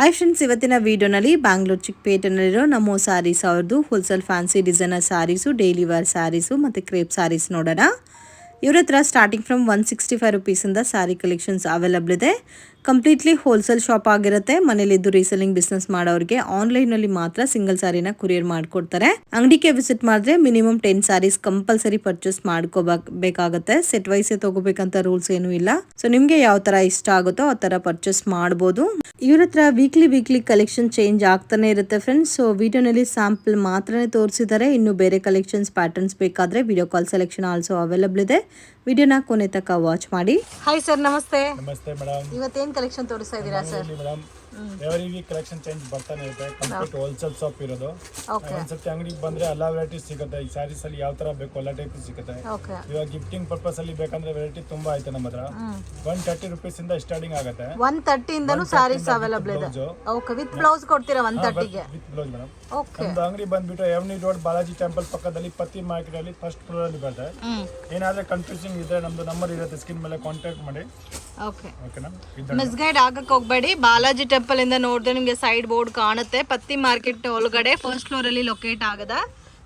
Hi friends, ಇವತ್ತಿನ ವಿಡಿಯೋನಲ್ಲಿ Bangalore ಚಿಕ್ಕಪೇಟೆನಲ್ಲಿರೋ Namo sarees ಅವ್ರದ್ದು wholesale fancy designer sarees, daily wear sarees ಮತ್ತು ಕ್ರೇಪ್ ಸ್ಯಾರೀಸ್ ನೋಡೋಣ. ಇವ್ರ ಹತ್ರ ಸ್ಟಾರ್ಟಿಂಗ್ ಫ್ರಮ್ 165 ರುಪೀಸಿಂದ ಸ್ಯಾರಿ ಕಲೆಕ್ಷನ್ಸ್ ಅವೈಲಬಲ್ ಇದೆ. ಕಂಪ್ಲೀಟ್ಲಿ ಹೋಲ್ಸೇಲ್ ಶಾಪ್ ಆಗಿರುತ್ತೆ. ಮನೇಲಿದ್ದು ರೀಸೆಲ್ಲಿಂಗ್ ಬಿಸ್ನೆಸ್ ಮಾಡೋರಿಗೆ ಆನ್ಲೈನಲ್ಲಿ ಮಾತ್ರ ಸಿಂಗಲ್ ಸ್ಯಾರಿನ ಕೊರಿಯರ್ ಮಾಡಿಕೊಡ್ತಾರೆ. ಅಂಗಡಿಗೆ ವಿಸಿಟ್ ಮಾಡಿದ್ರೆ ಮಿನಿಮಮ್ 10 ಸ್ಯಾರೀಸ್ ಕಂಪಲ್ಸರಿ ಪರ್ಚೇಸ್ ಮಾಡ್ಕೋಬೇಕಾಗುತ್ತೆ. ಸೆಟ್ ವೈಸೇ ತಗೋಬೇಕಂತ ರೂಲ್ಸ್ ಏನೂ ಇಲ್ಲ. ಸೊ ನಿಮಗೆ ಯಾವ ತರ ಇಷ್ಟ ಆಗುತ್ತೋ ಆ ತರ ಪರ್ಚೇಸ್ ಮಾಡ್ಬೋದು. ಇವ್ರ ಹತ್ರ ವೀಕ್ಲಿ ಕಲೆಕ್ಷನ್ ಚೇಂಜ್ ಆಗ್ತಾನೆ ಇರುತ್ತೆ ಫ್ರೆಂಡ್ಸ್. ಸೊ ವಿಡಿಯೋನಲ್ಲಿ ಸ್ಯಾಂಪಲ್ ಮಾತ್ರನೇ ತೋರಿಸಿದ್ದಾರೆ. ಇನ್ನು ಬೇರೆ ಕಲೆಕ್ಷನ್ಸ್ ಪ್ಯಾಟರ್ನ್ಸ್ ಬೇಕಾದ್ರೆ video call selection also available ಇದೆ. ವಿಡಿಯೋನ ಕೊನೆ ತನಕ ವಾಚ್ ಮಾಡಿ. ಹಾಯ್ ಸರ್, ನಮಸ್ತೆ. ನಮಸ್ತೆ ಮೇಡಮ್. ಇವತ್ತೇನ್ ಕಲೆಕ್ಷನ್ ತೋರಿಸ್ತಾ ಇದ್ದೀರಾ sir? Madam, every week collection change ಬರ್ತಾನೆ ಇರುತ್ತೆ. ಕಂಪ್ಲೀಟ್ ಹೋಲ್ಸೇಲ್ ಶಾಪ್ ಇರೋದು. ಒಂದ್ಸತಿ ಅಂಗಡಿಗೆ ಬಂದ್ರೆ ಎಲ್ಲಾ ವೆರೈಟೀಸ್ ಸಿಗುತ್ತೆ. ಈ ಸ್ಯಾರೀಸ್ ಅಲ್ಲಿ ಯಾವ ತರ ಬೇಕು ಎಲ್ಲ ಟೈಪ್ ಸಿಗುತ್ತೆ. ಇವಾಗ ಗಿಫ್ಟಿಂಗ್ ಪರ್ಪಸ್ ಅಲ್ಲಿ ಬೇಕಂದ್ರೆ ವೆರೈಟಿ ತುಂಬಾ ಐತೆ ನಮ್ಮ ಹತ್ರ. 130 ರುಪೀಸ್ ಇಂದ ಸ್ಟಾರ್ಟಿಂಗ್ ಆಗುತ್ತೆ. 130 ಇಂದನೂ ಸ್ಯಾರೀಸ್ ಅವೈಲಬಲ್ ಇದೆ. ಓಕೆ, ವಿತ್ ಬ್ಲೌಸ್ ಕೊಡ್ತೀರಾ 130 ಗೆ? With blouse madam. ಓಕೆ. ನಮ್ದು ಅಂಗಡಿ ಬಂದ್ಬಿಟ್ಟು ಎವ್ನಿ ರೋಡ್ ಬಾಲಾಜಿ ಟೆಂಪಲ್ ಪಕ್ಕದಲ್ಲಿ ಪತ್ತಿ ಮಾರ್ಕೆಟ್ ಅಲ್ಲಿ ಫಸ್ಟ್ ಫ್ಲೋರ್ ಅಲ್ಲಿ ಬರುತ್ತೆ. ಏನಾದ್ರೆ ಕನ್ಫ್ಯೂಸಿಂಗ್ ಇದ್ರೆ ನಮ್ದು ನಂಬರ್ ಇರುತ್ತೆ ಸ್ಕ್ರೀನ್ ಮೇಲೆ, ಕಾಂಟ್ಯಾಕ್ಟ್ ಮಾಡಿ. ಓಕೆ, ಮಿಸ್ಗೈಡ್ ಆಗಕ್ಕೆ ಹೋಗ್ಬೇಡಿ. ಬಾಲಾಜಿ ಟೆಂಪಲ್ ಇಂದ ನೋಡಿದ್ರೆ ನಿಮಗೆ ಸೈಡ್ ಬೋರ್ಡ್ ಕಾಣುತ್ತೆ. ಪತ್ತಿ ಮಾರ್ಕೆಟ್ ಒಳಗಡೆ ಫಸ್ಟ್ ಫ್ಲೋರ್ ಅಲ್ಲಿ ಲೊಕೇಟ್ ಆಗದ.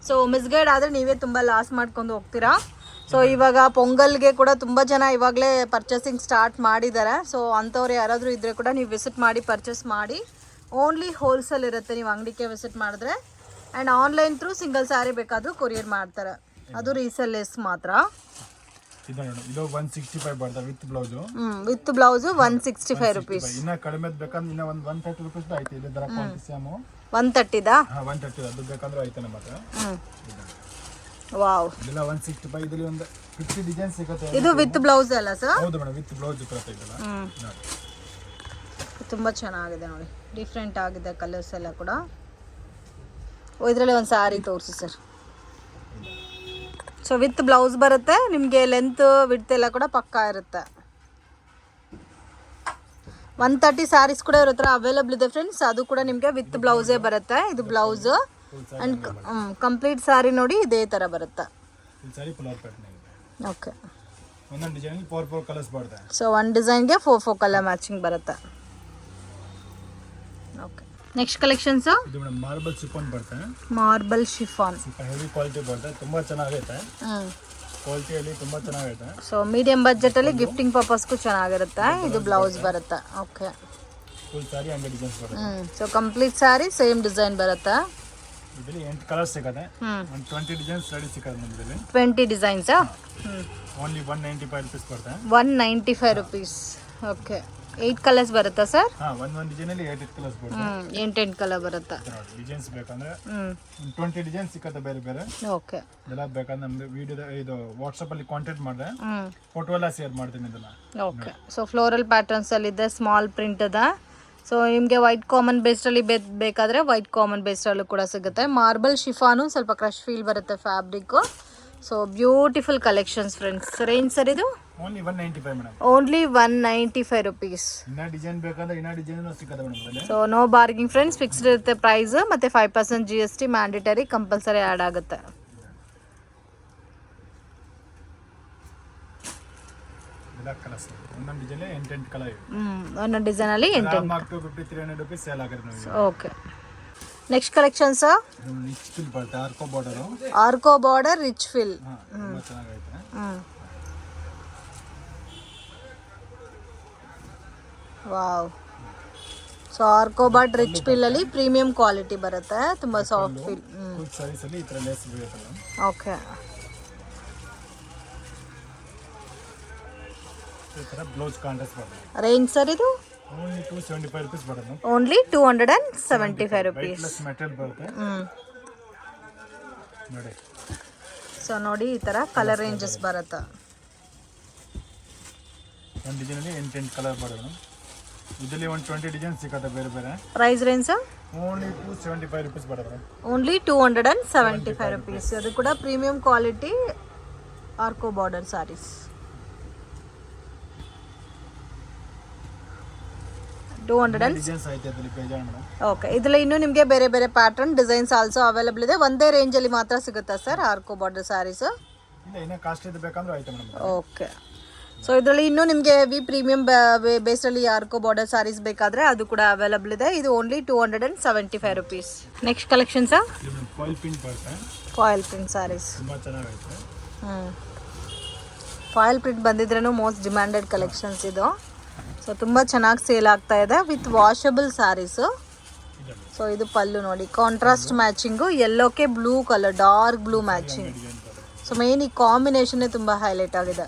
ಸೊ ಮಿಸ್ಗೈಡ್ ಆದ್ರೆ ನೀವೇ ತುಂಬಾ ಲಾಸ್ ಮಾಡ್ಕೊಂಡು ಹೋಗ್ತೀರಾ. ಸೊ ಇವಾಗ ಪೊಂಗಲ್ಗೆ ಕೂಡ ತುಂಬ ಜನ ಇವಾಗಲೇ ಪರ್ಚೇಸಿಂಗ್ ಸ್ಟಾರ್ಟ್ ಮಾಡಿದ್ದಾರೆ. ಸೊ ಅಂಥವ್ರು ಯಾರಾದರೂ ಇದ್ದರೆ ಕೂಡ ನೀವು ವಿಸಿಟ್ ಮಾಡಿ ಪರ್ಚೇಸ್ ಮಾಡಿ. ಓನ್ಲಿ ಹೋಲ್ಸೇಲ್ ಇರುತ್ತೆ ನೀವು ಅಂಗಡಿಗೆ ವಿಸಿಟ್ ಮಾಡಿದ್ರೆ. And online through single sari ಬೇಕಾದರೂ ಕೊರಿಯರ್ ಮಾಡ್ತಾರೆ. ಅದು ರೀಸೆಲ್ಲೆಸ್ ಮಾತ್ರ. ಇದು 165 ಬರ್ತದೆ with blouse. With blouse 165 rupees. ಇನ್ನ ಕಡಿಮೆ ಬೇಕಂದ್ರೆ ಇನ್ನ 130 ರುಪೀಸ್ ಐತೆ. ಇದೆ ದರ ಕ್ವಾಂಟಿಟಿ ಸೇಮ್ 130 ದಾ? 130 ಅದು ಬೇಕಂದ್ರೆ ಐತೆ ನಮ್ಮ ಹತ್ರ. ವಾವ್, ಇದೆಲ್ಲ 165. ಇದರಲ್ಲಿ ಒಂದು 50 ಡಿಸೈನ್ ಸಿಗುತ್ತೆ. ಇದು ವಿತ್ ಬ್ಲೌಸ್ ಅಲ್ಲ ಸರ್? ಹೌದು ಮೇಡಮ್, ವಿತ್ ಬ್ಲೌಸ್ ಬರುತ್ತೆ. ಇದೆಲ್ಲ ತುಂಬ ಚೆನ್ನಾಗಿದೆ ನೋಡಿ, ಡಿಫ್ರೆಂಟ್ ಆಗಿದೆ ಕಲರ್ಸ್ ಎಲ್ಲ ಕೂಡ. ಇದರಲ್ಲಿ ಒಂದು ಸ್ಯಾರಿ ತೋರಿಸಿ ಸರ್. ಸೊ ವಿತ್ ಬ್ಲೌಸ್ ಬರುತ್ತೆ ನಿಮಗೆ. ಲೆಂತ್ ವಿಡ್ತ್ ಎಲ್ಲ ಕೂಡ ಪಕ್ಕಾ ಇರುತ್ತೆ. 130 ಸ್ಯಾರೀಸ್ ಕೂಡ ಇವ್ರ ಹತ್ರ ಅವೈಲಬಲ್ ಇದೆ ಫ್ರೆಂಡ್ಸ್. ಅದು ಕೂಡ ನಿಮಗೆ ವಿತ್ ಬ್ಲೌಸೇ ಬರುತ್ತೆ. ಇದು ಬ್ಲೌಸ್ ಅಂಡ್ ಕಂಪ್ಲೀಟ್ ಸ್ಯಾರಿ ನೋಡಿ ಇದೇ ತರ ಬರುತ್ತೆ. ಓಕೆ, ಒಂದೊಂದು ಡಿಸೈನ್ 4 ಕಲರ್ಸ್ ಬರುತ್ತೆ. ಸೊ ಒಂದು ಡಿಸೈನ್ಗೆ 4 ಕಲರ್ ಮ್ಯಾಚಿಂಗ್ ಬರುತ್ತೆ. ಓಕೆ, ನೆಕ್ಸ್ಟ್ ಕಲೆಕ್ಷನ್ಸ್ ಇದು ಮೇಡಮ್ ಮಾರ್ಬಲ್ ಶಿಫಾನ್ ಬರುತ್ತೆ. ಮಾರ್ಬಲ್ ಶಿಫಾನ್ ಸ್ವಲ್ಪ ಹೆವಿ ಕ್ವಾಲಿಟಿ ಬರುತ್ತೆ. ತುಂಬಾ ಚೆನ್ನಾಗೈತೆ. ಕ್ವಾಲಿಟಿಯಲ್ಲಿ ತುಂಬಾ ಚೆನ್ನಾಗೈತೆ. ಸೊ ಮೀಡಿಯಂ ಬಜೆಟ್ ಅಲ್ಲಿ ಗಿಫ್ಟಿಂಗ್ ಪರ್ಪಸ್ಗೂ ಚೆನ್ನಾಗಿರುತ್ತೆ. ಇದು ಬ್ಲೌಸ್ ಬರುತ್ತೆ. ಓಕೆ, ಫುಲ್ ಸಾರಿ ಹಂಗೆ ಡಿಸೈನ್ಸ್ ಬರುತ್ತೆ. So complete saree same design ಬರುತ್ತೆ. ಇದರಲ್ಲಿ 8 ಕಲರ್ಸ್ ಸಿಗುತ್ತೆ. 20 ಡಿಸೈನ್ಸ್ ರೆಡಿ ಸಿಗುತ್ತೆ ನಮ್ಮಲ್ಲಿ. 20 ಡಿಸೈನ್ಸ್ ಓನ್ಲಿ 195 ರುಪೀಸ್ ಬರುತ್ತೆ. 195 ರುಪೀಸ್. ಓಕೆ, 8 ಕಲರ್ಸ್ ಬರುತ್ತಾ ಸರ್? ಒಂದು ಡಿಸೈನ್ ಅಲ್ಲಿ 8 ಕಲರ್ಸ್ ಬರುತ್ತೆ. 8 ಕಲರ್ ಬರುತ್ತೆ. ಡಿಸೈನ್ಸ್ ಬೇಕಂದ್ರೆ 20 ಡಿಸೈನ್ ಸಿಗುತ್ತೆ ಬೇರೆ ಬೇರೆ. ಓಕೆ, ಇದೆಲ್ಲ ಬೇಕಂದ್ರೆ ನಮ್ದು ವಿಡಿಯೋ ಇದು ವಾಟ್ಸ್ಆಪ್ ಅಲ್ಲಿ ಕಾಂಟ್ಯಾಕ್ಟ್ ಮಾಡಿದ್ರೆ ಫೋಟೋ ಎಲ್ಲ ಶೇರ್ ಮಾಡ್ತೀನಿ ಇದನ್ನ. ಓಕೆ, ಸೊ ಫ್ಲೋರಲ್ ಪ್ಯಾಟರ್ನ್ಸ್ ಅಲ್ಲಿ ಇದೆ, ಸ್ಮಾಲ್ ಪ್ರಿಂಟ್ ಅದ. ಸೊ ನಿಮಗೆ ವೈಟ್ ಕಾಮನ್ ಬೇಸ್ಡ್ ಅಲ್ಲಿ ಬೇಕಾದ್ರೆ ವೈಟ್ ಕಾಮನ್ ಬೇಸ್ಡ್ ಅಲ್ಲೂ ಕೂಡ ಸಿಗುತ್ತೆ. ಮಾರ್ಬಲ್ ಶಿಫಾನು ಸ್ವಲ್ಪ ಕ್ರಶ್ ಫೀಲ್ ಬರುತ್ತೆ fabric. So beautiful collections friends. Range sir ಇದು? Only 195 madam. Only 195 rupees. ಇನ್ನ ಡಿಸೈನ್ ಬೇಕಂದ್ರೆ ಇನ್ನ ಡಿಸೈನ್ ಸಿಗುತ್ತೆ madam. So no bargaining friends, fixed ಇರುತ್ತೆ ಪ್ರೈಸ್. ಮತ್ತೆ 5% GST ಮ್ಯಾಂಡೇಟರಿ ಕಂಪಲ್ಸರಿ ಆ್ಯಡ್ ಆಗುತ್ತೆ. ಒಂದೊಂದು ಡಿಸೈನ್ 8 ಕಲರ್ ಇದೆ. ಒಂದೊಂದು ಡಿಸೈನ್ ಅಲ್ಲಿ 8 300 ರುಪೀಸ್ ಸೇಲ್ ಆಗುತ್ತೆ. Okay, next collections rich feel ಬರುತ್ತೆ. ಆರ್ಕೋ ಬಾರ್ಡರ್. ಆರ್ಕೋ ಬಾರ್ಡರ್ ರಿಚ್ ಫಿಲ್. ತುಂಬಾ ಚೆನ್ನಾಗೈತೆ. ವಾವ್. ಸೊ ಆರ್ಕೋ ಬಾರ್ಡರ್ ರಿಚ್ ಫಿಲ್ ಅಲ್ಲಿ ಪ್ರೀಮಿಯಂ ಕ್ವಾಲಿಟಿ ಬರುತ್ತೆ. ತುಂಬಾ ಸಾಫ್ಟ್ ಫೀಲ್. ಫುಲ್ ಸಾರೀಸ್ ಅಲ್ಲಿ ಈ ತರ ಲೇಸ್ ಬರುತ್ತೆ. ಓಕೆ, ಈ ತರ ಬ್ಲೌಸ್ ಕಾಂಟ್ರಾಸ್ಟ್ ಬರುತ್ತೆ. ರೇಂಜ್ ಸರ್ ಇದು? ಓನ್ಲಿ 275 ರುಪೀಸ್ ಬರುತ್ತೆ. Only 275 rupees. ಪ್ಲಸ್ ಮೆಟೀರಿಯಲ್ ಬರುತ್ತೆ ನೋಡಿ. ಸೊ ನೋಡಿ ಈ ತರ ಕಲರ್ ರೇಂಜಸ್ ಬರುತ್ತೆ. ಒಂದು ಡಿಸೈನ್ ಅಲ್ಲಿ 8 ಕಲರ್ ಬರುತ್ತೆ. ಇದರಲ್ಲಿ 120 ಡಿಸೈನ್ ಸಿಗುತ್ತೆ ಬೇರೆ ಬೇರೆ. ಪ್ರೈಸ್ ರೇಂಜ್ ಓನ್ಲಿ 275 ರುಪೀಸ್ ಬರುತ್ತೆ. Only 275 rupees. ಅದು ಕೂಡ ಪ್ರೀಮಿಯಂ ಕ್ವಾಲಿಟಿ ಆರ್ಕೋ ಬಾರ್ಡರ್ ಸಾರೀಸ್. 200 ಡಿಸೈನ್ಸ್ ಐತೆ ಅದರಲ್ಲಿ ಬೇಜಾನ್ ಮೇಡಮ್. ಓಕೆ, ಇದರಲ್ಲಿ ಇನ್ನೂ ನಿಮಗೆ ಬೇರೆ ಬೇರೆ ಪ್ಯಾಟರ್ನ್ ಡಿಸೈನ್ಸ್ ಆಲ್ಸೋ ಅವೈಲಬಲ್ ಇದೆ. ಒಂದೇ ರೇಂಜ್ ಅಲ್ಲಿ ಮಾತ್ರ ಸಿಗುತ್ತಾ ಸರ್ ಆರ್ಕೋ ಬಾರ್ಡರ್ ಸಾರೀಸ್? ಇಲ್ಲ, ಇನ್ನ ಕಾಸ್ಟ್ ಇದೆ ಬೇಕಂದ್ರೆ ಐತೆ ಮೇಡಮ್. ಓಕೆ, ಸೊ ಇದರಲ್ಲಿ ಇನ್ನೂ ನಿಮಗೆ ವಿ ಪ್ರೀಮಿಯಂ ಬೇಸಲ್ಲಿ ಯಾರ್ಕೋ ಬಾರ್ಡರ್ ಸಾರೀಸ್ ಬೇಕಾದರೆ ಅದು ಕೂಡ ಅವೈಲಬಲ್ ಇದೆ. ಇದು ಓನ್ಲಿ 275 ರುಪೀಸ್. ನೆಕ್ಸ್ಟ್ ಕಲೆಕ್ಷನ್ಸಾ ಫಾಯಿಲ್ ಪ್ರಿಂಟ್ ಬರುತ್ತೆ. ಫಾಯಿಲ್ ಪ್ರಿಂಟ್ ಸಾರೀಸ್ ತುಂಬ ಚೆನ್ನಾಗೈತೆ. ಫಾಯಿಲ್ ಪ್ರಿಂಟ್ ಬಂದಿದ್ರೂ ಮೋಸ್ಟ್ ಡಿಮ್ಯಾಂಡೆಡ್ ಕಲೆಕ್ಷನ್ಸ್ ಇದು. ಸೊ ತುಂಬ ಚೆನ್ನಾಗಿ ಸೇಲ್ ಆಗ್ತಾ ಇದೆ ವಿತ್ ವಾಷಬಲ್ ಸ್ಯಾರೀಸು. ಸೊ ಇದು ಪಲ್ಲು ನೋಡಿ, ಕಾಂಟ್ರಾಸ್ಟ್ ಮ್ಯಾಚಿಂಗು, ಯೆಲ್ಲೋಕ್ಕೆ blue colour, dark blue matching. So main ಈ ಕಾಂಬಿನೇಷನ್ನೇ ತುಂಬ ಹೈಲೈಟ್ ಆಗಿದೆ.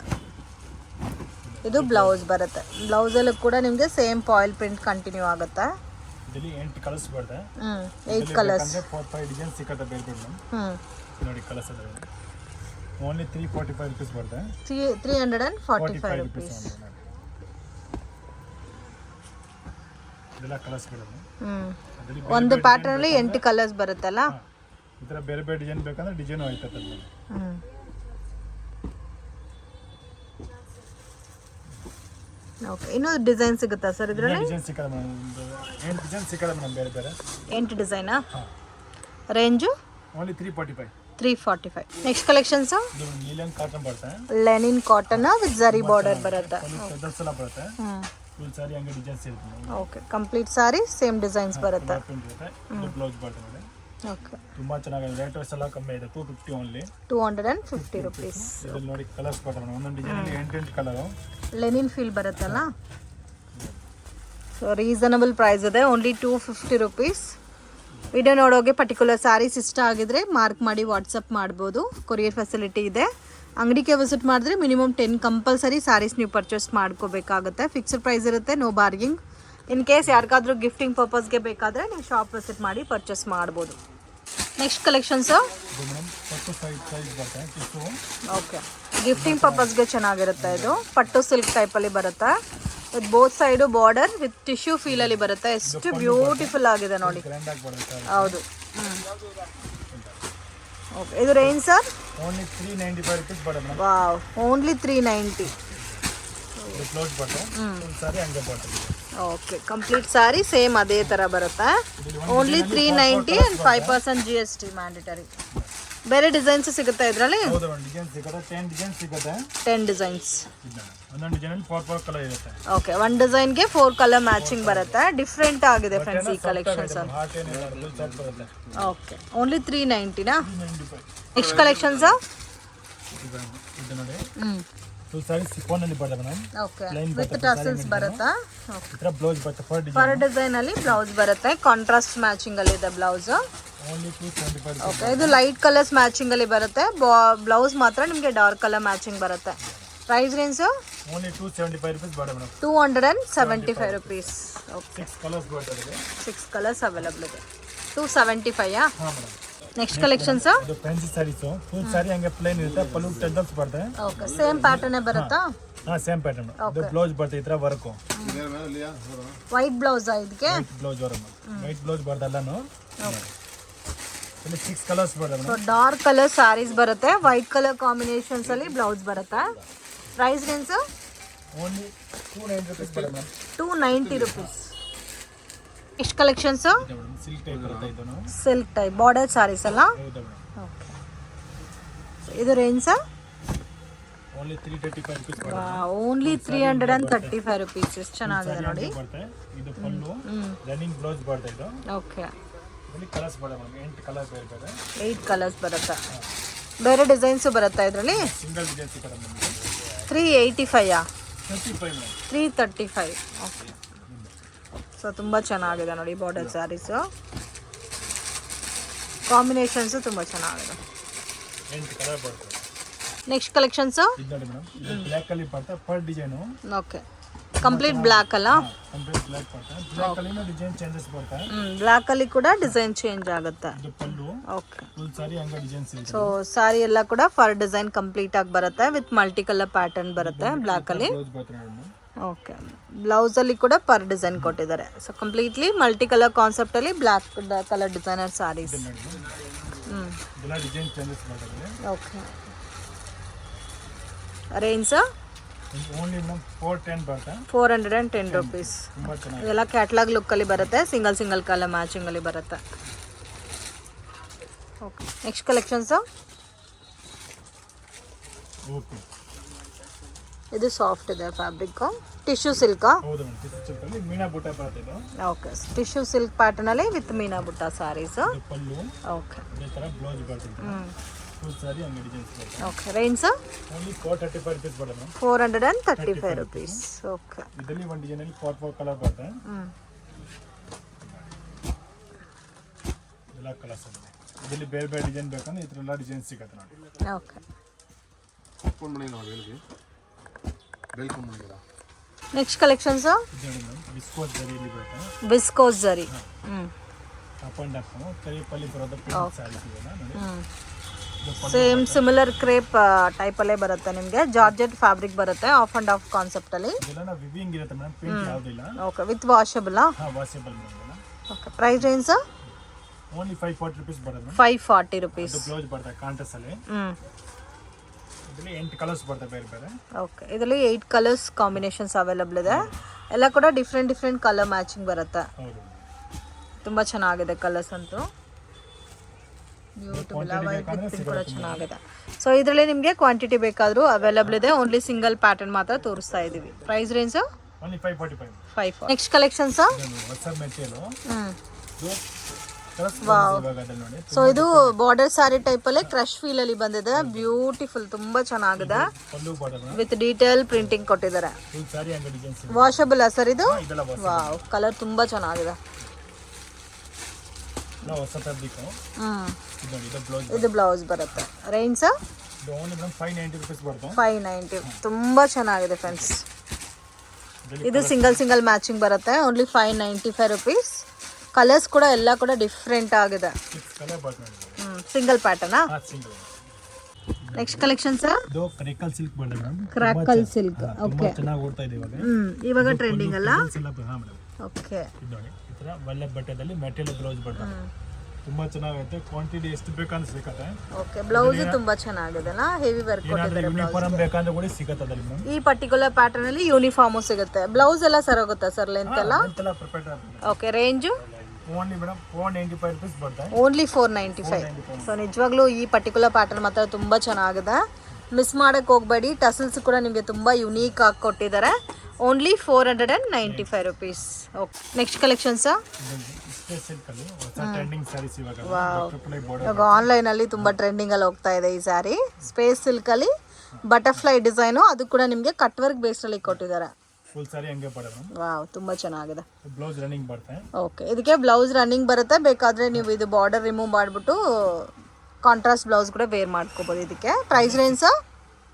ಇದು ಬ್ಲೌಸ್ ಬರುತ್ತೆ. ಬ್ಲೌಸಲ್ಲೂ ಕೂಡ ನಿಮಗೆ ಸೇಮ್ ಫಾಯಿಲ್ ಪ್ರಿಂಟ್ ಕಂಟಿನ್ಯೂ ಆಗುತ್ತೆ. ಇದರಲ್ಲಿ 8 ಕಲರ್ಸ್ ಬರುತ್ತೆ. 8 ಕಲರ್ಸ್. 4-5 ಡಿಸೈನ್ ಸಿಗುತ್ತೆ ಬೇರೆ ಬೇರೆ. ನೋಡಿ ಕಲರ್ಸ್ ಅದ. ಓನ್ಲಿ 345 rupees ಬರುತ್ತೆ. 345 rupees. ಇದೆಲ್ಲ ಕಲರ್ಸ್ ಬರುತ್ತೆ. ಒಂದು ಪ್ಯಾಟರ್ನ್ ಅಲ್ಲಿ 8 ಕಲರ್ಸ್ ಬರುತ್ತಲ್ಲ. ಇದರ ಬೇರೆ ಬೇರೆ ಡಿಸೈನ್ ಬೇಕಂದ್ರೆ ಡಿಸೈನ್ ಆಯ್ತದೆ. ಓಕೆ, ಇನ್ನೂ ಡಿಸೈನ್ ಸಿಗುತ್ತಾ ಸರ್ ಇದರಲ್ಲಿ? ಡಿಸೈನ್ ಸಿಕ್ಕಲ್ಲ ಮೇಡಮ್. 8 ಡಿಸೈನ್ ಸಿಕ್ಕಲ್ಲ ಮೇಡಮ್ ಬೇರೆ ಬೇರೆ. 8 ಡಿಸೈನಾ? Range only 345. 345. ನೆಕ್ಸ್ಟ್ ಕಲೆಕ್ಷನ್ಸ್ ಇದು ಲಿನನ್ ಕಾಟನ್ ಬರುತ್ತೆ. Linen cotton with zari border ಬರುತ್ತೆ. ಫೆದರ್ಸ್ ಎಲ್ಲ ಬರುತ್ತೆ. ಫುಲ್ ಸಾರಿ ಹಂಗೆ ಡಿಸೈನ್ಸ್ ಇರುತ್ತೆ. Okay, complete saree same designs ಬರುತ್ತೆ. ಇದು ಬ್ಲೌಸ್ ಬರುತ್ತೆ ನೋಡಿ. ಓಕೆ, ತುಂಬಾ ಚೆನ್ನಾಗಿದೆ. ರೇಟ್ ವೈಸ್ ಎಲ್ಲ ಕಮ್ಮಿ ಇದೆ. 250 ಓನ್ಲಿ. 250 rupees. ಇದರಲ್ಲಿ ನೋಡಿ ಕಲರ್ಸ್ ಬರುತ್ತೆ ಮೇಡಮ್. ಒಂದೊಂದು ಡಿಸೈನ್ ಅಲ್ಲಿ 8 ಕಲರ್. ಲೆನಿನ್ ಫೀಲ್ ಬರುತ್ತಲ್ಲ. ಸೊ ರೀಸನಬಲ್ ಪ್ರೈಸ್ ಇದೆ, ಓನ್ಲಿ 250 rupees. ವಿಡಿಯೋ ನೋಡೋಗೆ ಪರ್ಟಿಕ್ಯುಲರ್ ಸ್ಯಾರೀಸ್ ಇಷ್ಟ ಆಗಿದ್ರೆ ಮಾರ್ಕ್ ಮಾಡಿ ವಾಟ್ಸಪ್ ಮಾಡ್ಬೋದು. ಕೊರಿಯರ್ ಫೆಸಿಲಿಟಿ ಇದೆ. ಅಂಗಡಿಗೆ ವಿಸಿಟ್ ಮಾಡಿದ್ರೆ ಮಿನಿಮಮ್ 10 ಕಂಪಲ್ಸರಿ ಸ್ಯಾರೀಸ್ ನೀವು ಪರ್ಚೇಸ್ ಮಾಡ್ಕೋಬೇಕಾಗುತ್ತೆ. ಫಿಕ್ಸ್ಡ್ ಪ್ರೈಸ್ ಇರುತ್ತೆ, ನೋ ಬಾರ್ಗಿಂಗ್. ಇನ್ ಕೇಸ್ ಯಾರಿಗಾದ್ರೂ ಗಿಫ್ಟಿಂಗ್ ಪರ್ಪಸ್ಗೆ ಬೇಕಾದರೆ ನೀವು ಶಾಪ್ ವಿಸಿಟ್ ಮಾಡಿ ಪರ್ಚೇಸ್ ಮಾಡ್ಬೋದು. ನೆಕ್ಸ್ಟ್ ಕಲೆಕ್ಷನ್ಸು ಓಕೆ, ಗಿಫ್ಟಿಂಗ್ ಪರ್ಪಸ್ಗೆ ಚೆನ್ನಾಗಿರುತ್ತೆ. ಇದು ಪಟ್ಟು ಸಿಲ್ಕ್ ಟೈಪಲ್ಲಿ ಬರುತ್ತೆ. With both side border with tissue ಫೀಲಲ್ಲಿ ಬರುತ್ತೆ. ಎಷ್ಟು ಬ್ಯೂಟಿಫುಲ್ ಆಗಿದೆ ನೋಡಿ. ಹೌದು. ಓಕೆ, ಇದು ರೇಂಜ್ ಸರ್? ಓನ್ಲಿ 395 rupees ಬರುತ್ತೆ. Wow, only 390. ಬ್ಲೌಸ್ ಬರುತ್ತೆ. ಫುಲ್ ಸಾರಿ ಹಂಗೆ ಬರುತ್ತೆ. ಓಕೆ, ಕಂಪ್ಲೀಟ್ ಸಾರಿ ಸೇಮ್ ಅದೇ ಥರ ಬರುತ್ತೆ. Only 390 and 5% GST mandatory. ಬೇರೆ ಡಿಸೈನ್ಸ್ ಸಿಗುತ್ತೆ ಇದರಲ್ಲಿ? ಹೌದು, ಒಂದು ಡಿಸೈನ್ ಸಿಗುತ್ತೆ. 10 ಡಿಸೈನ್ ಸಿಗುತ್ತೆ. 10 ಡಿಸೈನ್ಸ್. ಒಂದೊಂದು ಡಿಸೈನ್ 4 ಕಲರ್ ಇರುತ್ತೆ. ಓಕೆ, ಒಂದು ಡಿಸೈನ್ಗೆ 4 ಕಲರ್ ಮ್ಯಾಚಿಂಗ್ ಬರುತ್ತೆ. ಡಿಫ್ರೆಂಟ್ ಆಗಿದೆ ಫ್ರೆಂಡ್ಸ್ ಈ ಕಲೆಕ್ಷನ್ಸ್. ಓಕೆ, ಓನ್ಲಿ 390ನಾ? ನೆಕ್ಸ್ಟ್ ಕಲೆಕ್ಷನ್ಸ್ ಇದು ನೋಡಿ. ಫುಲ್ ಸಾರಿ ಸಿಫಾನ್ ಅಲ್ಲಿ ಬರುತ್ತೆ ಮೇಡಮ್. ಓಕೆ, ವಿತ್ ಟಸಲ್ಸ್ ಬರುತ್ತಾ? ಓಕೆ, ಇದರ ಬ್ಲೌಸ್ ಬರುತ್ತೆ. ಫರ್ ಡಿಸೈನ್ ಅಲ್ಲಿ ಬ್ಲೌಸ್ ಬರುತ್ತೆ. ಕಾಂಟ್ರಾಸ್ಟ್ ಮ್ಯಾಚಿಂಗ್ ಅಲ್ಲಿ ಇದೆ ಬ್ಲೌಸ್. ಓನ್ಲಿ 275. ಓಕೆ, ಇದು ಲೈಟ್ ಕಲರ್ಸ್ ಮ್ಯಾಚಿಂಗ್ ಅಲ್ಲಿ ಬರುತ್ತೆ. ಬ್ಲೌಸ್ ಮಾತ್ರ ನಿಮಗೆ ಡಾರ್ಕ್ ಕಲರ್ ಮ್ಯಾಚಿಂಗ್ ಬರುತ್ತೆ. ಪ್ರೈಸ್ ರೇಂಜ್ ಓನ್ಲಿ 275 rupees ಬರುತ್ತೆ ಮೇಡಮ್. 275 rupees. ಓಕೆ, 6 ಕಲರ್ಸ್ ಬರುತ್ತೆ. 6 ಕಲರ್ಸ್ ಅವೈಲಬಲ್ ಇದೆ. 275. ಹಾ ಮೇಡಮ್. ನೆಕ್ಸ್ಟ್ ಕಲೆಕ್ಷನ್ಸ್ ಇದು ಫ್ಯಾನ್ಸಿ ಸಾರೀಸ್. ಫುಲ್ ಸಾರಿ ಹಂಗೆ ಪ್ಲೇನ್ ಇರುತ್ತೆ. ಪಲ್ಲು ಟೆಂಡಲ್ಸ್ ಬರುತ್ತೆ. ಓಕೆ, ಸೇಮ್ ಪ್ಯಾಟರ್ನ್ ಬರುತ್ತಾ? ಹಾ, ಸೇಮ್ ಪ್ಯಾಟರ್ನ್. ಇದು ಬ್ಲೌಸ್ ಬರುತ್ತೆ. ಇತರ ವರ್ಕ್ ವೈಟ್ ಬ್ಲೌಸ್ ಇದಕ್ಕೆ. ಬ್ಲೌಸ್ ಬರುತ್ತೆ. ವೈಟ್ ಬ್ಲೌಸ್ ಬರುತ್ತೆ ಎಲ್ಲಾನು. ಇಲ್ಲಿ 6 ಕಲರ್ಸ್ ಬರುತ್ತೆ. ಸೊ ಡಾರ್ಕ್ ಕಲರ್ ಸಾರೀಸ್ ಬರುತ್ತೆ. ವೈಟ್ ಕಲರ್ ಕಾಂಬಿನೇಷನ್ಸ್ ಅಲ್ಲಿ ಬ್ಲೌಸ್ ಬರುತ್ತೆ. ಪ್ರೈಸ್ ರೇಂಜ್ ಓನ್ಲಿ 290 rupees ಬರುತ್ತೆ ಮೇಡಮ್. 290 rupees. ಎಷ್ಟು ಕಲೆಕ್ಷನ್ಸ್? ಸಿಲ್ಕ್ ಟೈಪ್ ಬರುತ್ತೆ. ಇದನ್ನು ಸಿಲ್ಕ್ ಟೈಪ್ ಬಾರ್ಡರ್ ಸಾರೀಸ್ ಅಲ್ಲ? ಹೌದು ಮೇಡಮ್. ಓಕೆ, ಇದು ರೇಂಜ್ ಓನ್ಲಿ 335 rupees ಬರುತ್ತೆ. Only 335 rupees. ಎಷ್ಟು ಚೆನ್ನಾಗಿದೆ ನೋಡಿ. ಬರುತ್ತೆ. ಇದು ಪಲ್ಲು ರನ್ನಿಂಗ್ ಬ್ಲೌಸ್ ಬರುತ್ತೆ. ಇದು ಓಕೆ, ಇಲ್ಲಿ ಕಲರ್ಸ್ ಬರುತ್ತೆ ಮೇಡಮ್. 8 ಕಲರ್ಸ್ ಬರುತ್ತೆ. 8 ಕಲರ್ಸ್ ಬರುತ್ತೆ. ಬೇರೆ ಡಿಸೈನ್ಸು ಬರುತ್ತಾ ಇದರಲ್ಲಿ? ಸಿಂಗಲ್ ಡಿಸೈನ್ ಸಿಗುತ್ತೆ ಮೇಡಮ್. 385 35 ಮೇಡಮ್. 335. ಓಕೆ, ಸೊ ತುಂಬ ಚೆನ್ನಾಗಿದೆ ನೋಡಿ ಬಾರ್ಡರ್ ಸ್ಯಾರೀಸು. ಕಾಂಬಿನೇಷನ್ಸು ತುಂಬ ಚೆನ್ನಾಗಿದೆ. 8 ಕಲರ್ ಬರುತ್ತೆ. ನೆಕ್ಸ್ಟ್ ಕಲೆಕ್ಷನ್ಸು ಇದು ನೋಡಿ ಮೇಡಮ್. ಇದು ಬ್ಲ್ಯಾಕ್ ಅಲ್ಲಿ ಬರುತ್ತೆ. Per design okay, complete black ಅಲ್ಲ? ಕಂಪ್ಲೀಟ್ ಬ್ಲ್ಯಾಕ್ ಬರುತ್ತೆ. ಬ್ಲ್ಯಾಕ್ ಅಲ್ಲಿ ಡಿಸೈನ್ ಚೇಂಜಸ್ ಬರುತ್ತೆ. ಬ್ಲ್ಯಾಕ್ ಅಲ್ಲಿ ಕೂಡ ಡಿಸೈನ್ ಚೇಂಜ್ ಆಗುತ್ತೆ. ಇದು ಪಲ್ಲು. ಓಕೆ, ಫುಲ್ ಸಾರಿ ಹಂಗೆ ಡಿಸೈನ್ಸ್ ಇರುತ್ತೆ. ಸೊ ಸಾರಿ ಎಲ್ಲ ಕೂಡ ಫರ್ ಡಿಸೈನ್ ಕಂಪ್ಲೀಟ್ ಆಗಿ ಬರುತ್ತೆ. ವಿತ್ ಮಲ್ಟಿ ಕಲರ್ ಪ್ಯಾಟರ್ನ್ ಬರುತ್ತೆ ಬ್ಲ್ಯಾಕ್ ಅಲ್ಲಿ. ಬ್ಲೌಸ್ ಬರುತ್ತೆ ಮೇಡಮ್. ಓಕೆ, ಬ್ಲೌಸ್ ಅಲ್ಲಿ ಕೂಡ ಪರ್ ಡಿಸೈನ್ ಕೊಟ್ಟಿದ್ದಾರೆ. So completely multi colour concept ಅಲ್ಲಿ ಬ್ಲ್ಯಾಕ್ ಕಲರ್ ಡಿಸೈನರ್ ಸಾರೀಸ್. ಇದೆಲ್ಲ ಡಿಸೈನ್ ಚೇಂಜಸ್ ಬರುತ್ತೆ. ಓಕೆ, ರೇಂಜ್ ಓನ್ಲಿ ಮೇಡಮ್ 410 ಬರುತ್ತೆ. 410 rupees. ತುಂಬಾ ಚೆನ್ನಾಗಿದೆ. ಇದೆಲ್ಲ ಕ್ಯಾಟ್ಲಾಗ್ ಲುಕ್ ಅಲ್ಲಿ ಬರುತ್ತೆ. ಸಿಂಗಲ್ ಕಲರ್ ಮ್ಯಾಚಿಂಗ್ ಅಲ್ಲಿ ಬರುತ್ತೆ. ಓಕೆ, ನೆಕ್ಸ್ಟ್ ಕಲೆಕ್ಷನ್ಸ್ ಓಕೆ, ಇದು ಸಾಫ್ಟ್ ಇದೆ ಫ್ಯಾಬ್ರಿಕ್. ಟಿಶ್ಯೂ ಸಿಲ್ಕಾ? ಹೌದು ಮೇಡಮ್, ಟಿಶ್ಯೂ ಸಿಲ್ಕ್ ಅಲ್ಲಿ ಮೀನಾ ಬುಟ್ಟ ಬರುತ್ತೆ ಇದು. ಓಕೆ, ಟಿಶ್ಯೂ ಸಿಲ್ಕ್ ಪ್ಯಾಟರ್ನ್ ಅಲ್ಲಿ ವಿತ್ ಮೀನಾ ಬುಟ್ಟ ಸಾರೀಸ್. ಇದು ಪಲ್ಲು. ಓಕೆ, ಇದೇ ತರ ಬ್ಲೌಸ್ ಬರುತ್ತೆ. ಫುಲ್ ಸಾರಿ ಹಂಗೆ ಡಿಸೈನ್ಸ್ ಬರುತ್ತೆ. ಓಕೆ, ರೇಂಜ್ ಓನ್ಲಿ 435 rupees ಬರುತ್ತೆ ಮೇಡಮ್. 435 rupees. ಓಕೆ, ಇದರಲ್ಲಿ ಒಂದು ಡಿಸೈನ್ ಅಲ್ಲಿ 4 ಕಲರ್ ಬರುತ್ತೆ. ಎಲ್ಲ ಕಲರ್ಸ್ ಇದೆ. ಇದರಲ್ಲಿ ಬೇರೆ ಬೇರೆ ಡಿಸೈನ್ ಬೇಕಂದ್ರೆ ಇದ್ರೆಲ್ಲ ಡಿಸೈನ್ ಸಿಗುತ್ತೆ ನೋಡಿ. ಓಕೆ, ಫೋನ್ ಮಾಡಿ ನೋಡಿ ಹೇಳಿ ವೆಲ್ಕಮ್ ಮಾಡಿಲ್ಲ. ನೆಕ್ಸ್ಟ್ ಕಲೆಕ್ಷನ್ಸ್ ಬಿಸ್ಕೋಸ್ ಜರಿಯಲ್ಲಿ ಬರುತ್ತೆ. ಬಿಸ್ಕೋಸ್ ಜರಿ. ಅಪ್ ಅಂಡ್ ಅಪ್ ಕರಿಪಲ್ಲಿ ಬರೋದು ಪ್ರಿಂಟ್ ಸಾರೀಸ್ ಇದೆಲ್ಲ ನೋಡಿ. ಸೇಮ್ ಸಿಮಿಲರ್ ಕ್ರೇಪ್ ಟೈಪ್ ಅಲ್ಲೇ ಬರುತ್ತೆ ನಿಮಗೆ. ಜಾರ್ಜೆಟ್ ಫ್ಯಾಬ್ರಿಕ್ ಬರುತ್ತೆ, ಆಫ್ ಅಂಡ್ ಆಫ್ ಕಾನ್ಸೆಪ್ಟ್ ಅಲ್ಲಿ. ಇದೆಲ್ಲ ವಿವಿಂಗ್ ಇರುತ್ತೆ ಮೇಡಮ್, ಪ್ರಿಂಟ್ ಯಾವುದಿಲ್ಲ. Okay, with washable. Washable madam. Okay, price range only 540 rupees ಬರುತ್ತೆ. 540 rupees. ಇದು ಬ್ಲೌಸ್ ಬರುತ್ತೆ ಕಾಂಟ್ರಾಸ್ಟ್ ಅಲ್ಲಿ. ಇದರಲ್ಲಿ 8 ಕಲರ್ಸ್ ಬರುತ್ತೆ ಬೇರೆ ಬೇರೆ. ಓಕೆ, ಇದರಲ್ಲಿ 8 ಕಲರ್ಸ್ ಕಾಂಬಿನೇಷನ್ಸ್ ಅವೈಲಬಲ್ ಇದೆ. ಎಲ್ಲ ಕೂಡ ಡಿಫ್ರೆಂಟ್ ಕಲರ್ ಮ್ಯಾಚಿಂಗ್ ಬರುತ್ತೆ. ಹೌದು, ತುಂಬ ಚೆನ್ನಾಗಿದೆ ಕಲರ್ಸ್ ಅಂತೂ. ಬ್ಯೂಟಿಫುಲ್ ವೈಟ್ ವಿತ್ ಪಿಂಕ್ ಕೂಡ ಚೆನ್ನಾಗಿದೆ. ಸೊ ಇದರಲ್ಲಿ ನಿಮಗೆ ಕ್ವಾಂಟಿಟಿ ಬೇಕಾದರೂ ಅವೈಲಬಲ್ ಇದೆ. ಓನ್ಲಿ ಸಿಂಗಲ್ ಪ್ಯಾಟರ್ನ್ ಮಾತ್ರ ತೋರಿಸ್ತಾ ಇದ್ದೀವಿ. Price range only 545. 540. Next collections ಹೊಸ ಮೆಟೀರಿಯಲ್. ನೋಡಿ. ಸೊ ಇದು ಬಾರ್ಡರ್ ಸ್ಯಾರಿ ಟೈಪ್ ಅಲ್ಲಿ ಕ್ರಶ್ ಫೀಲ್ ಅಲ್ಲಿ ಬಂದಿದೆ. ಬ್ಯೂಟಿಫುಲ್, ತುಂಬಾ ಚೆನ್ನಾಗಿದೆ. Pallu border with detail printing ಕೊಟ್ಟಿದ್ದಾರೆ. ಫುಲ್ ಸಾರಿ ಹಂಗೆ ಡಿಸೈನ್ಸ್. ವಾಷಬಲ್ ಸರ್ ಇದು? ಇದೆಲ್ಲ ವಾವ್, ಕಲರ್ ತುಂಬಾ ಚೆನ್ನಾಗಿದೆ. ಹೊಸ ಫ್ಯಾಬ್ರಿಕ್. ಇದು ಬ್ಲೌಸ್ ಬರುತ್ತೆ. ರೇಂಜ್ ಇದು ಓನ್ಲಿ ಮೇಡಮ್ 590 rupees ಬರುತ್ತೆ. 590. ತುಂಬಾ ಚೆನ್ನಾಗಿದೆ ಫ್ರೆಂಡ್ಸ್. ಇದು ಸಿಂಗಲ್ ಮ್ಯಾಚಿಂಗ್ ಬರುತ್ತೆ. Only 595 rupees. ಕಲರ್ಸ್ ಕೂಡ ಎಲ್ಲ ಕೂಡ ಡಿಫ್ರೆಂಟ್ ಆಗಿದೆ. ಸಿಂಗಲ್ ಪ್ಯಾಟರ್ನಾ? ನೆಕ್ಸ್ಟ್ ಕಲೆಕ್ಷನ್ ಸರ್ ಇದು ಕ್ರಾಕಲ್ ಸಿಲ್ಕ್ ಬರುತ್ತೆ ಮೇಡಮ್. ಕ್ರಾಕಲ್ ಸಿಲ್ಕ್. ಓಕೆ, ಚೆನ್ನಾಗಿ ಓಡ್ತಾ ಇದೆ ಇವಾಗ. ಇವಾಗ ಟ್ರೆಂಡಿಂಗ್ ಅಲ್ಲ? ಹಾ ಮೇಡಮ್. ಓಕೆ, ಇದು ನೋಡಿ, ಈ ತರ ಒಳ್ಳೆ ಬಟ್ಟೆದಲ್ಲಿ ಮೆಟೀರಿಯಲ್ ಬ್ಲೌಸ್ ಬರುತ್ತೆ. ತುಂಬಾ ಚೆನ್ನಾಗಿರುತ್ತೆ. ಕ್ವಾಂಟಿಟಿ ಎಷ್ಟು ಬೇಕಂದ್ರೆ ಸಿಗುತ್ತೆ. ಓಕೆ, ಬ್ಲೌಸ್ ತುಂಬಾ ಚೆನ್ನಾಗಿದೆ ಅಲ್ಲ? ಹೆವಿ ವರ್ಕ್ ಕೊಟ್ಟಿದ್ದಾರೆ. ಯೂನಿಫಾರ್ಮ್ ಬೇಕಂದ್ರೆ ಕೂಡ ಸಿಗುತ್ತೆ ಅದರಲ್ಲಿ ಮೇಡಮ್. ಈ ಪರ್ಟಿಕ್ಯುಲರ್ ಪ್ಯಾಟರ್ನ್ ಅಲ್ಲಿ ಯೂನಿಫಾರ್ಮ್ ಸಿಗುತ್ತೆ. ಬ್ಲೌಸ್ ಎಲ್ಲ ಸರ್ ಹೋಗುತ್ತಾ ಸರ್ ಲೆಂತ್ ಎಲ್ಲ? Okay, range only madam 495 rupees ಬರುತ್ತೆ. ಓನ್ಲಿ 495. ಸೊ ನಿಜವಾಗ್ಲೂ ಈ ಪರ್ಟಿಕ್ಯುಲರ್ ಪ್ಯಾಟರ್ನ್ ಮಾತ್ರ ತುಂಬ ಚೆನ್ನಾಗಿದೆ. ಮಿಸ್ ಮಾಡೋಕ್ಕೆ ಹೋಗಬೇಡಿ. ಟಸಲ್ಸ್ ಕೂಡ ನಿಮಗೆ ತುಂಬ ಯುನೀಕ್ ಆಗಿ ಕೊಟ್ಟಿದ್ದಾರೆ. Only 495 rupees. Okay, next collections ಇವಾಗ ಆನ್ಲೈನಲ್ಲಿ ತುಂಬ ಟ್ರೆಂಡಿಂಗಲ್ಲಿ ಹೋಗ್ತಾ ಇದೆ ಈ ಸ್ಯಾರಿ. ಸ್ಪೇಸ್ ಸಿಲ್ಕಲ್ಲಿ ಬಟರ್ಫ್ಲೈ ಡಿಸೈನು, ಅದು ಕೂಡ ನಿಮಗೆ ಕಟ್ ವರ್ಕ್ ಬೇಸ್ನಲ್ಲಿ ಕೊಟ್ಟಿದ್ದಾರೆ. ಫುಲ್ ಸಾರಿ ಹಂಗೆ ಬರುತ್ತೆ. ವಾವ್, ತುಂಬಾ ಚೆನ್ನಾಗಿದೆ. ಬ್ಲೌಸ್ ರನ್ನಿಂಗ್ ಬರುತ್ತೆ. ಓಕೆ, ಇದಕ್ಕೆ ಬ್ಲೌಸ್ ರನ್ನಿಂಗ್ ಬರುತ್ತೆ. ಬೇಕಾದ್ರೆ ನೀವು ಇದು ಬಾರ್ಡರ್ ರಿಮೂವ್ ಮಾಡಿಬಿಟ್ಟು ಕಾಂಟ್ರಾಸ್ಟ್ ಬ್ಲೌಸ್ ಕೂಡ ವೇರ್ ಮಾಡ್ಕೋಬಹುದು. ಇದಕ್ಕೆ ಪ್ರೈಸ್ ರೇಂಜ್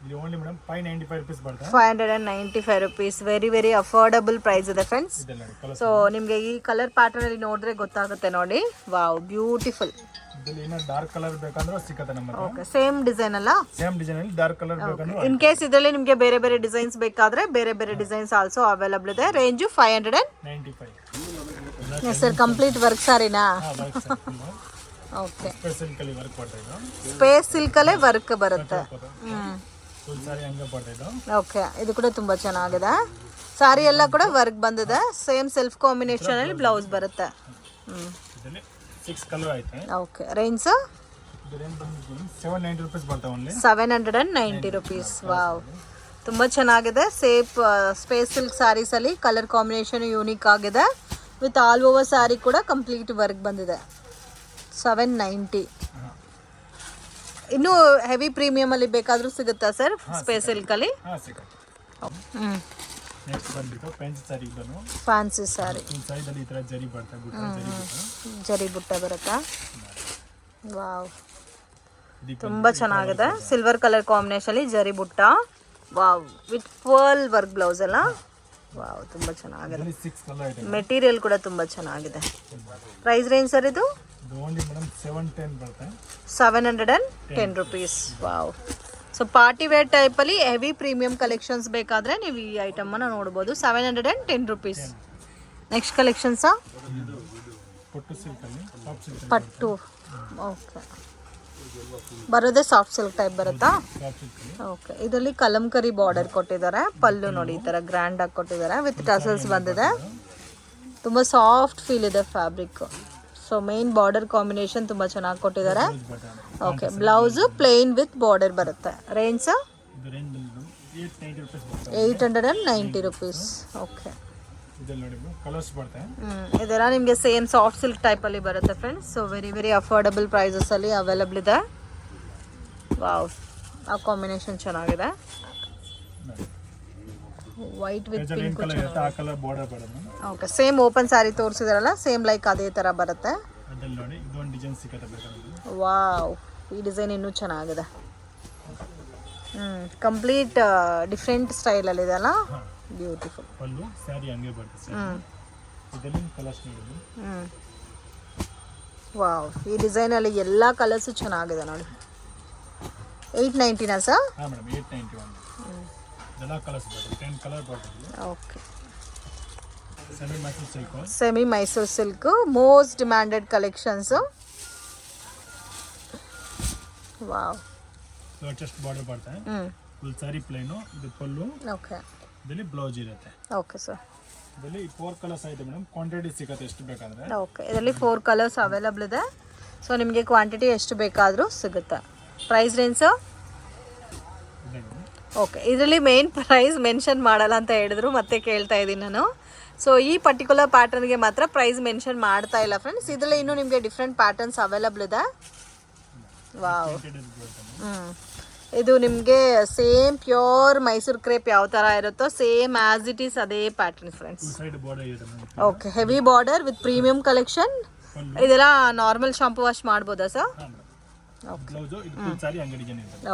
ಇದು ಓನ್ಲಿ ಮೇಡಮ್ 595 rupees ಬರುತ್ತೆ. 595 rupees. ವೆರಿ ಅಫೋರ್ಡಬಲ್ ಪ್ರೈಸ್ ಇದೆ ಫ್ರೆಂಡ್ಸ್. ಸೊ ನಿಮಗೆ ಈ ಕಲರ್ ಪ್ಯಾಟರ್ನ್ ಅಲ್ಲಿ ನೋಡಿದ್ರೆ ಗೊತ್ತಾಗುತ್ತೆ ನೋಡಿ. Wow, beautiful. ಇದರಲ್ಲಿ ಏನೋ ಡಾರ್ಕ್ ಕಲರ್ ಬೇಕಂದ್ರೆ ಸಿಗುತ್ತೆ ನಮ್ಮ ಹತ್ರ. ಓಕೆ, ಸೇಮ್ ಡಿಸೈನ್ ಅಲ್ಲ? ಸೇಮ್ ಡಿಸೈನ್ ಅಲ್ಲಿ ಡಾರ್ಕ್ ಕಲರ್ ಬೇಕಂದ್ರೆ. ಇನ್ ಕೇಸ್ ಇದರಲ್ಲಿ ನಿಮಗೆ ಬೇರೆ ಬೇರೆ ಡಿಸೈನ್ಸ್ ಬೇಕಾದ್ರೆ ಬೇರೆ ಡಿಸೈನ್ಸ್ ಆಲ್ಸೋ ಅವೈಲಬಲ್ ಇದೆ. ರೇಂಜ್ 595. ಸರ್ ಕಂಪ್ಲೀಟ್ ವರ್ಕ್ ಸಾರಿನಾ? ಓಕೆ, ಸ್ಪೇಸ್ ಸಿಲ್ಕ್ ಅಲ್ಲೇ ವರ್ಕ್ ಬರುತ್ತೆ. ಓಕೆ, ಇದು ಕೂಡ ತುಂಬಾ ಚೆನ್ನಾಗಿದೆ. ಸಾರಿ ಎಲ್ಲ ಕೂಡ ವರ್ಕ್ ಬಂದಿದೆ. ಸೇಮ್ ಸೆಲ್ಫ್ ಕಾಂಬಿನೇಷನ್ ಅಲ್ಲಿ ಬ್ಲೌಸ್ ಬರುತ್ತೆ. 6 ಕಲರ್ ಐತೆ. ಓಕೆ, ರೇಂಜ್ 790 rupees ಬರುತ್ತೆ. Only 790 rupees. ವಾವ್, ತುಂಬಾ ಚೆನ್ನಾಗಿದೆ. ಸ್ಪೇಸ್ ಸಿಲ್ಕ್ ಸ್ಯಾರೀಸ್ ಅಲ್ಲಿ ಕಲರ್ ಕಾಂಬಿನೇಷನ್ ಯೂನಿಕ್ ಆಗಿದೆ. ವಿತ್ ಆಲ್ ಓವರ್ ಸ್ಯಾರಿ ಕೂಡ ಕಂಪ್ಲೀಟ್ ವರ್ಕ್ ಬಂದಿದೆ. 790. ಇನ್ನು ಹೆವಿ ಪ್ರೀಮಿಯಂ ಅಲ್ಲಿ ಬೇಕಾದ್ರೂ ಸಿಗುತ್ತಾ ಸರ್ ಸ್ಪೇಸ್ ಸಿಲ್ಕ್ ಅಲ್ಲಿ? ನೆಕ್ಸ್ಟ್ ಬಂದ್ಬಿಟ್ಟು ಫ್ಯಾನ್ಸಿ ಸಾರಿ. ಇದನ್ನು ಫ್ಯಾನ್ಸಿ ಸಾರಿ ಸೈಡ್ ಅಲ್ಲಿ ಈ ತರ ಜರಿ ಬರುತ್ತೆ. ಜರಿ ಬುಟ್ಟ ಬರುತ್ತಾ? ವಾವ್, ತುಂಬಾ ಚೆನ್ನಾಗಿದೆ. ಸಿಲ್ವರ್ ಕಲರ್ ಕಾಂಬಿನೇಷನ್ ಅಲ್ಲಿ zari butta. Wow, with pearl work blouse ಅಲ್ಲ? ವಾವ್, ತುಂಬಾ ಚೆನ್ನಾಗಿದೆ. ಮೆಟೀರಿಯಲ್ ಕೂಡ ತುಂಬಾ ಚೆನ್ನಾಗಿದೆ. ಪ್ರೈಸ್ ರೇಂಜ್ ಸರ್ ಇದು? ಓನ್ಲಿ ಮೇಡಮ್ 710 ಬರುತ್ತೆ. 710 rupees. Wow. So party wear ಟೈಪಲ್ಲಿ ಹೆವಿ ಪ್ರೀಮಿಯಂ ಕಲೆಕ್ಷನ್ಸ್ ಬೇಕಾದರೆ ನೀವು ಈ ಐಟಮನ್ನು ನೋಡ್ಬೋದು. 710 rupees. ನೆಕ್ಸ್ಟ್ ಕಲೆಕ್ಷನ್ಸಾ? ಪಟ್ಟು. ಓಕೆ, ಬರೋದೇ ಸಾಫ್ಟ್ ಸಿಲ್ಕ್ ಟೈಪ್ ಬರುತ್ತಾ? ಓಕೆ, ಇದರಲ್ಲಿ ಕಲಂಕರಿ ಬಾರ್ಡರ್ ಕೊಟ್ಟಿದ್ದಾರೆ. ಪಲ್ಲು ನೋಡಿ ಈ ಥರ ಗ್ರ್ಯಾಂಡ್ ಆಗಿ ಕೊಟ್ಟಿದ್ದಾರೆ. ವಿತ್ ಟಸಲ್ಸ್ ಬಂದಿದೆ. ತುಂಬ ಸಾಫ್ಟ್ ಫೀಲ್ ಇದೆ fabric. So main border combination ತುಂಬ ಚೆನ್ನಾಗಿ ಕೊಟ್ಟಿದ್ದಾರೆ. Okay, blouse plane with border ಬರುತ್ತೆ. ರೇಂಜ್ 890 rupees ಬರ್ತದೆ. 890 rupees. ಓಕೆ. ಇದ್ರಲ್ಲಿ ನೋಡಿ ಕಲರ್ಸ್ ಬರ್ತವೆ. ಇದೆಲ್ಲ ನಿಮಗೆ ಸೇಮ್ ಸಾಫ್ಟ್ ಸಿಲ್ಕ್ ಟೈಪಲ್ಲಿ ಬರುತ್ತೆ ಫ್ರೆಂಡ್ಸ್. ಸೊ ವೆರಿ ಅಫೋರ್ಡಬಲ್ ಪ್ರೈಸಸಲ್ಲಿ ಅವೈಲಬಲ್ ಇದೆ. ವಾವ್, ಆ ಕಾಂಬಿನೇಷನ್ ಚೆನ್ನಾಗಿದೆ. ವೈಟ್ ವಿತ್ ಪಿಂಕ್ ಕಲರ್ ಇರುತ್ತೆ, ಆ ಕಲರ್ ಬಾರ್ಡರ್ ಬರುತ್ತೆ. ಓಕೆ, ಸೇಮ್ ಓಪನ್ ಸ್ಯಾರಿ ತೋರಿಸಿದಾರಲ್ಲ, ಸೇಮ್ ಲೈಕ್ ಅದೇ ಥರ ಬರುತ್ತೆ. ಅದ್ರಲ್ಲಿ ನೋಡಿ ಇದೊಂದು ಡಿಸೈನ್ ಸಿಗುತ್ತೆ ಬೇಕಾದ್ರೆ. ವಾವ್, ಈ ಡಿಸೈನ್ ಇನ್ನೂ ಚೆನ್ನಾಗಿದೆ. ಕಂಪ್ಲೀಟ್ ಡಿಫ್ರೆಂಟ್ ಸ್ಟೈಲಲ್ಲಿ ಅಲ್ಲ, ಬ್ಯೂಟಿಫುಲ್. ಪಲ್ಲು ಸ್ಯಾರಿ ಹಂಗೆ ಬರುತ್ತೆ. ಇದರಲ್ಲಿ ಕಲರ್ಸ್ ನೋಡಿ. ವಾವ್, ಈ ಡಿಸೈನಲ್ಲಿ ಎಲ್ಲ ಕಲರ್ಸು ಚೆನ್ನಾಗಿದೆ ನೋಡಿ. 890ನಾ ಸರ್? ಹಾಂ ಮೇಡಮ್, 891. ಇದೆಲ್ಲ ಕಲರ್ಸ್ ಬರುತ್ತೆ, 10 ಕಲರ್ ಬರುತ್ತೆ. Okay. Semi Mysore silk. Semi Mysore silk most demanded collections. Wow, chest border ಬರುತ್ತೆ. Full saree plain. ಇದು ಪಲ್ಲು. ಓಕೆ. ಇದರಲ್ಲಿ ಬ್ಲೌಸ್ ಇರುತ್ತೆ. Okay sir. ಇದರಲ್ಲಿ 4 ಕಲರ್ಸ್ ಐತೆ ಮೇಡಮ್. ಕ್ವಾಂಟಿಟಿ ಸಿಗುತ್ತೆ ಎಷ್ಟು ಬೇಕಾದರೆ. ಓಕೆ, ಇದರಲ್ಲಿ 4 ಕಲರ್ಸ್ ಅವೈಲಬಲ್ ಇದೆ. ಸೊ ನಿಮಗೆ ಕ್ವಾಂಟಿಟಿ ಎಷ್ಟು ಬೇಕಾದರೂ ಸಿಗುತ್ತೆ. Price range? ಓಕೆ, ಇದರಲ್ಲಿ ಮೇನ್ ಪ್ರೈಸ್ ಮೆನ್ಷನ್ ಮಾಡಲ್ಲ ಅಂತ ಹೇಳಿದ್ರು, ಮತ್ತೆ ಕೇಳ್ತಾ ಇದ್ದೀನಿ ನಾನು. ಸೊ ಈ ಪರ್ಟಿಕ್ಯುಲರ್ ಪ್ಯಾಟರ್ನ್ಗೆ ಮಾತ್ರ ಪ್ರೈಸ್ ಮೆನ್ಷನ್ ಮಾಡ್ತಾ ಇಲ್ಲ ಫ್ರೆಂಡ್ಸ್. ಇದರಲ್ಲಿ ಇನ್ನೂ ನಿಮಗೆ ಡಿಫ್ರೆಂಟ್ ಪ್ಯಾಟರ್ನ್ಸ್ ಅವೈಲಬಲ್ ಇದೆ. ವಾವ್. ಇದು ನಿಮಗೆ ಸೇಮ್ ಪ್ಯೂರ್ ಮೈಸೂರು ಕ್ರೇಪ್ ಯಾವ ಥರ ಇರುತ್ತೋ ಸೇಮ್ ಆಸ್ ಇಟ್ ಈಸ್ ಅದೇ pattern friends. Okay, heavy border with premium collection. ಇದೆಲ್ಲ ನಾರ್ಮಲ್ ಶಾಂಪು ವಾಶ್ ಮಾಡ್ಬೋದಾ ಸರ್?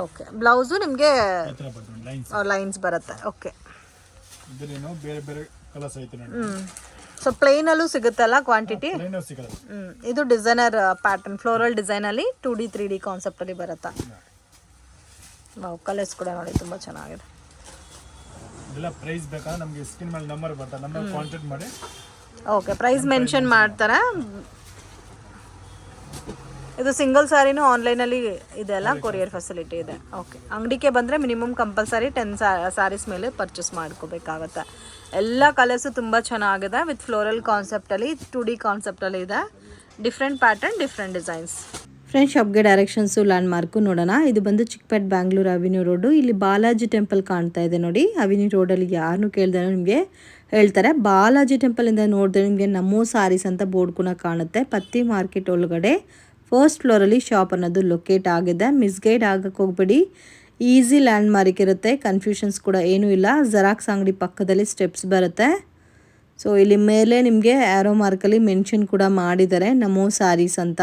ಓಕೆ, ಬ್ಲೌಸು ನಿಮಗೆ ಲೈನ್ಸ್ ಬರುತ್ತೆ. ಓಕೆ. ಬೇರೆ ಬೇರೆ ಕಲರ್ಸ್ ಐತೆ ನೋಡಿ. ಸೊ ಪ್ಲೇನಲ್ಲೂ ಸಿಗುತ್ತಲ್ಲ ಕ್ವಾಂಟಿಟಿ? ಪ್ಲೇನ್ ಸಿಗಲ್ಲ. ಇದು ಡಿಸೈನರ್ ಪ್ಯಾಟರ್ನ್, ಫ್ಲೋರಲ್ ಡಿಸೈನಲ್ಲಿ 2D 3D ಕಾನ್ಸೆಪ್ಟಲ್ಲಿ ಬರುತ್ತೆ. ವಾವ್, ಕಲರ್ಸ್ ಕೂಡ ನೋಡಿ ತುಂಬ ಚೆನ್ನಾಗಿದೆ. ಇದೆಲ್ಲ ಪ್ರೈಸ್ ಬೇಕಾದ್ರೆ ನಮಗೆ ಸ್ಕ್ರೀನ್ ಮೇಲೆ ನಂಬರ್ ಬರ್ತದೆ, ನಂಬರ್ ಕಾಂಟ್ಯಾಕ್ಟ್ ಮಾಡಿ. ಓಕೆ, ಪ್ರೈಸ್ ಮೆನ್ಷನ್ ಮಾಡ್ತಾರೆ. ಇದು ಸಿಂಗಲ್ ಸ್ಯಾರಿನೂ ಆನ್ಲೈನಲ್ಲಿ ಇದೆ ಅಲ್ಲ, ಕೊರಿಯರ್ ಫೆಸಿಲಿಟಿ ಇದೆ. ಓಕೆ, ಅಂಗಡಿಗೆ ಬಂದರೆ ಮಿನಿಮಮ್ ಕಂಪಲ್ಸರಿ 10 ಸ್ಯಾರೀಸ್ ಮೇಲೆ ಪರ್ಚೇಸ್ ಮಾಡ್ಕೋಬೇಕಾಗತ್ತೆ. ಎಲ್ಲ ಕಲರ್ಸು ತುಂಬ ಚೆನ್ನಾಗಿದೆ ವಿತ್ ಫ್ಲೋರಲ್ ಕಾನ್ಸೆಪ್ಟಲ್ಲಿ 2D ಕಾನ್ಸೆಪ್ಟಲ್ಲಿ ಇದೆ. Different pattern, different designs. Friends, ಶಾಪ್ಗೆ ಡೈರೆಕ್ಷನ್ಸು ಲ್ಯಾಂಡ್ ಮಾರ್ಕು ನೋಡೋಣ. ಇದು ಬಂದು ಚಿಕ್ಕಪೇಟ್ ಬ್ಯಾಂಗ್ಳೂರು ಅವಿನ್ಯೂ ರೋಡು. ಇಲ್ಲಿ ಬಾಲಾಜಿ ಟೆಂಪಲ್ ಕಾಣ್ತಾ ಇದೆ ನೋಡಿ. ಅವಿನ್ಯೂ ರೋಡಲ್ಲಿ ಯಾರನ್ನೂ ಕೇಳಿದ್ರೆ ನಿಮಗೆ ಹೇಳ್ತಾರೆ. ಬಾಲಾಜಿ ಟೆಂಪಲಿಂದ ನೋಡಿದ್ರೆ ನಿಮಗೆ ನಮೋ ಸಾರೀಸ್ ಅಂತ ಬೋರ್ಡ್ ಕೂಡ ಕಾಣುತ್ತೆ. ಪತ್ತಿ ಮಾರ್ಕೆಟ್ ಒಳಗಡೆ ಫಸ್ಟ್ ಫ್ಲೋರಲ್ಲಿ ಶಾಪ್ ಅನ್ನೋದು ಲೊಕೇಟ್ ಆಗಿದೆ. ಮಿಸ್ಗೈಡ್ ಆಗಕ್ಕೆ ಹೋಗ್ಬೇಡಿ, ಈಸಿ ಲ್ಯಾಂಡ್ ಮಾರ್ಕ್ ಇರುತ್ತೆ, ಕನ್ಫ್ಯೂಷನ್ಸ್ ಕೂಡ ಏನೂ ಇಲ್ಲ. ಜೆರಾಕ್ಸ್ ಅಂಗಡಿ ಪಕ್ಕದಲ್ಲಿ ಸ್ಟೆಪ್ಸ್ ಬರುತ್ತೆ. ಸೊ ಇಲ್ಲಿ ಮೇಲೆ ನಿಮಗೆ ಆ್ಯರೋ ಮಾರ್ಕಲ್ಲಿ ಮೆನ್ಷನ್ ಕೂಡ ಮಾಡಿದ್ದಾರೆ, ನಮೋ ಸಾರೀಸ್ ಅಂತ.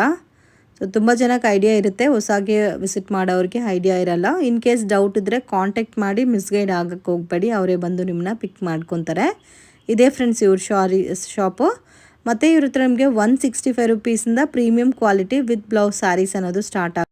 ಸೊ ತುಂಬ ಜನಕ್ಕೆ ಐಡಿಯಾ ಇರುತ್ತೆ, ಹೊಸಾಗೆ ವಿಸಿಟ್ ಮಾಡೋರಿಗೆ ಐಡಿಯಾ ಇರಲ್ಲ. ಇನ್ ಕೇಸ್ ಡೌಟ್ ಇದ್ದರೆ ಕಾಂಟ್ಯಾಕ್ಟ್ ಮಾಡಿ, ಮಿಸ್ಗೈಡ್ ಆಗಕ್ಕೆ ಹೋಗ್ಬೇಡಿ, ಅವರೇ ಬಂದು ನಿಮ್ಮನ್ನ ಪಿಕ್ ಮಾಡ್ಕೊತಾರೆ. ಇದೇ ಫ್ರೆಂಡ್ಸ್ ಇವ್ರ ಶಾಪು. ಮತ್ತು ಇವ್ರ ಹತ್ರ ನಿಮಗೆ 165 ರುಪೀಸಿಂದ premium quality with blouse sarees ಅನ್ನೋದು ಸ್ಟಾರ್ಟ್ ಆಗುತ್ತೆ.